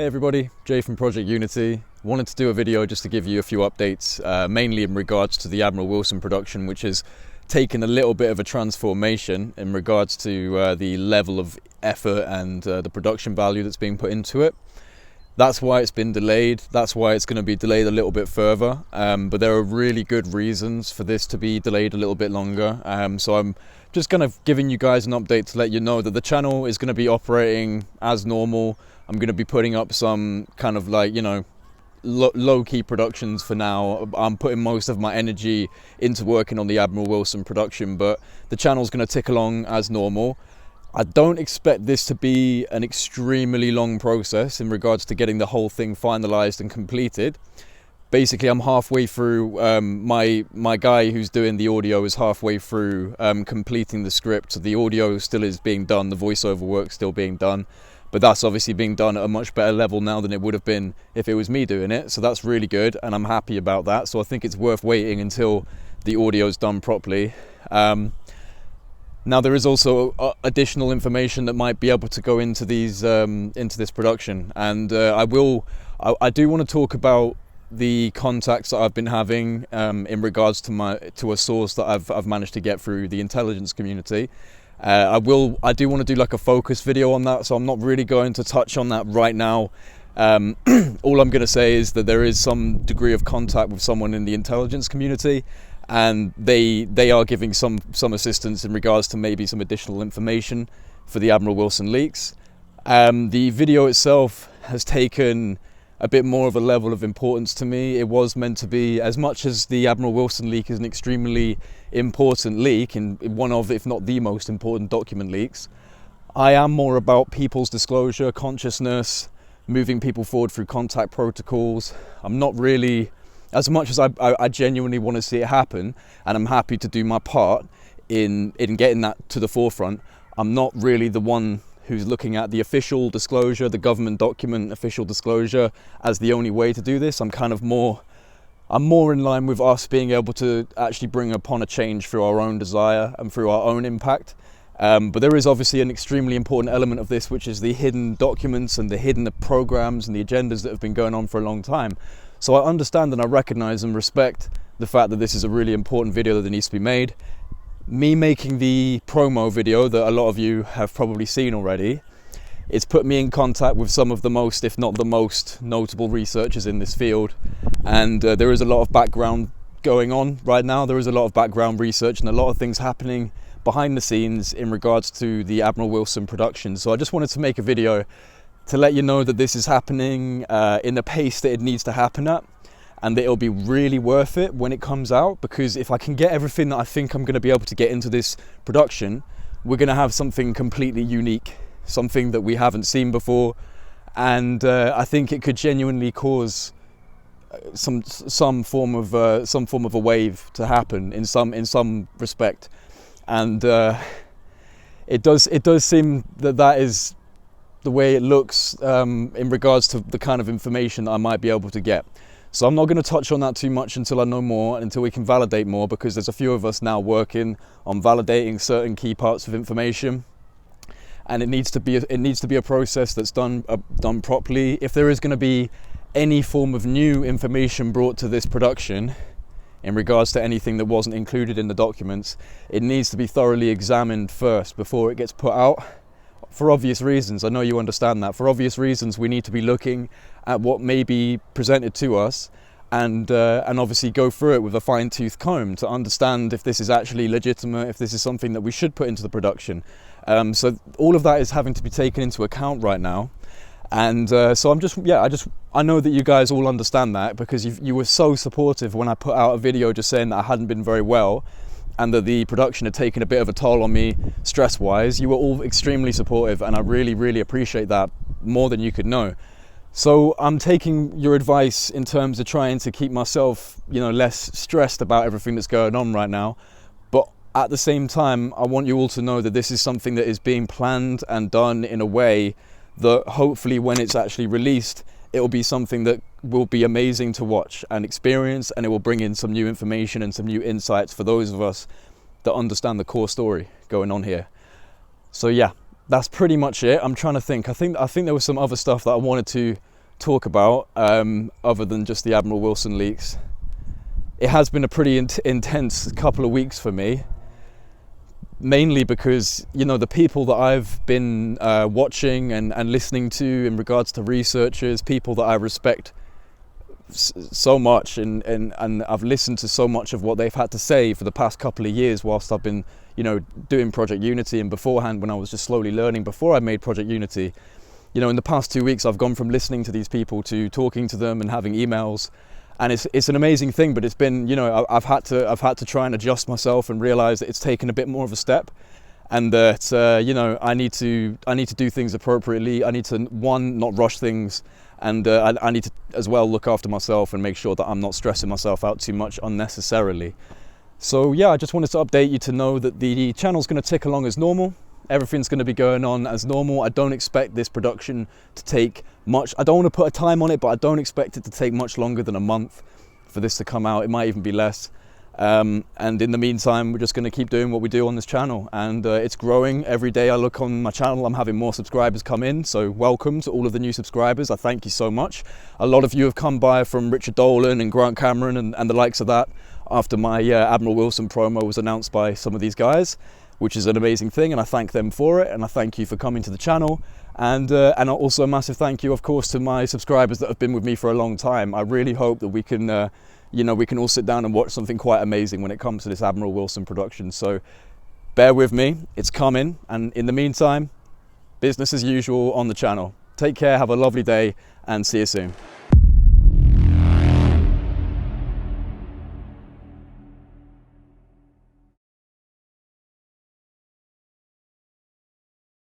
Hey everybody, Jay from Project Unity. Wanted to do a video just to give you a few updates, mainly in regards to the Admiral Wilson Production, which has taken a little bit of a transformation in regards to the level of effort and the production value that's being put into it. That's why it's been delayed. That's why it's going to be delayed a little bit further. But there are really good reasons for this to be delayed a little bit longer. So I'm just kind of giving you guys an update to let you know that the channel is going to be operating as normal. I'm going to be putting up some kind of like, low-key productions for now. I'm putting most of my energy into working on the Admiral Wilson production, but the channel's going to tick along as normal. I don't expect this to be an extremely long process in regards to getting the whole thing finalized and completed. Basically, I'm halfway through. My guy who's doing the audio is halfway through completing the script. So the audio still is being done, the voiceover work's still being done, but that's obviously being done at a much better level now than it would have been if it was me doing it. So that's really good, and I'm happy about that. So I think it's worth waiting until the audio's done properly. Now there is also additional information that might be able to go into these into this production, and I do want to talk about the contacts that I've been having in regards to a source that I've managed to get through the intelligence community. I do want to do like a focus video on that, so I'm not really going to touch on that right now. All I'm going to say is that there is some degree of contact with someone in the intelligence community, and they are giving some assistance in regards to maybe some additional information for the Admiral Wilson leaks. The video itself has taken a bit more of a level of importance to me. It was meant to be, as much as the Admiral Wilson leak is an extremely important leak and one of, if not the most important document leaks, I am more about people's disclosure, consciousness, moving people forward through contact protocols. I'm not really, as much as I genuinely want to see it happen, and I'm happy to do my part in getting that to the forefront, I'm not really the one who's looking at the official disclosure, the government document official disclosure as the only way to do this. I'm more in line with us being able to actually bring upon a change through our own desire and through our own impact. But there is obviously an extremely important element of this, which is the hidden documents and the hidden programs and the agendas that have been going on for a long time. So I understand and I recognize and respect the fact that this is a really important video that needs to be made. Me making the promo video that a lot of you have probably seen already, it's put me in contact with some of the most, if not the most, notable researchers in this field, and there is a lot of background going on right now. There is a lot of background research and a lot of things happening behind the scenes in regards to the Admiral Wilson production. So I just wanted to make a video to let you know that this is happening in the pace that it needs to happen at, and that it'll be really worth it when it comes out, because if I can get everything that I think I'm going to be able to get into this production, we're going to have something completely unique, something that we haven't seen before, and I think it could genuinely cause some form of a wave to happen in some respect, and it does seem that is the way it looks in regards to the kind of information that I might be able to get. So I'm not going to touch on that too much until I know more, until we can validate more, because there's a few of us now working on validating certain key parts of information, and it needs to be a process that's done properly. If there is going to be any form of new information brought to this production in regards to anything that wasn't included in the documents, it needs to be thoroughly examined first before it gets put out. For obvious reasons, I know you understand that. For obvious reasons, we need to be looking at what may be presented to us, and obviously go through it with a fine-tooth comb to understand if this is actually legitimate, if this is something that we should put into the production. So all of that is having to be taken into account right now, and so I know that you guys all understand that, because you were so supportive when I put out a video just saying that I hadn't been very well, and that the production had taken a bit of a toll on me stress-wise. You were all extremely supportive, and I really, really appreciate that more than you could know. So I'm taking your advice in terms of trying to keep myself, less stressed about everything that's going on right now. But at the same time, I want you all to know that this is something that is being planned and done in a way that hopefully when it's actually released, it will be something that will be amazing to watch and experience, and it will bring in some new information and some new insights for those of us that understand the core story going on here. So yeah, that's pretty much it. I'm trying to think. I think there was some other stuff that I wanted to talk about other than just the Admiral Wilson leaks. It has been a pretty intense couple of weeks for me, mainly because, you know, the people that I've been watching and listening to in regards to researchers, people that I respect so much, and I've listened to so much of what they've had to say for the past couple of years whilst I've been, you know, doing Project Unity, and beforehand when I was just slowly learning before I made Project Unity. You know, in the past 2 weeks I've gone from listening to these people to talking to them and having emails, and it's an amazing thing, but it's been, you know, I've had to try and adjust myself and realize that it's taken a bit more of a step, and that you know, I need to do things appropriately. I need to, one, not rush things, and I need to as well look after myself and make sure that I'm not stressing myself out too much unnecessarily. So yeah, I just wanted to update you to know that the channel's going to tick along as normal. Everything's going to be going on as normal. I don't expect this production to take much. I don't want to put a time on it, but I don't expect it to take much longer than a month for this to come out. It might even be less. And in the meantime, we're just going to keep doing what we do on this channel, and it's growing every day. I look on my channel, I'm having more subscribers come in, so welcome to all of the new subscribers. I thank you so much. A lot of you have come by from Richard Dolan and Grant Cameron and the likes of that after my Admiral Wilson promo was announced by some of these guys, which is an amazing thing, and I thank them for it, and I thank you for coming to the channel. And also a massive thank you, of course, to my subscribers that have been with me for a long time. I really hope that we can you know, we can all sit down and watch something quite amazing when it comes to this Admiral Wilson production. So bear with me, it's coming. And in the meantime, business as usual on the channel. Take care, have a lovely day, and see you soon.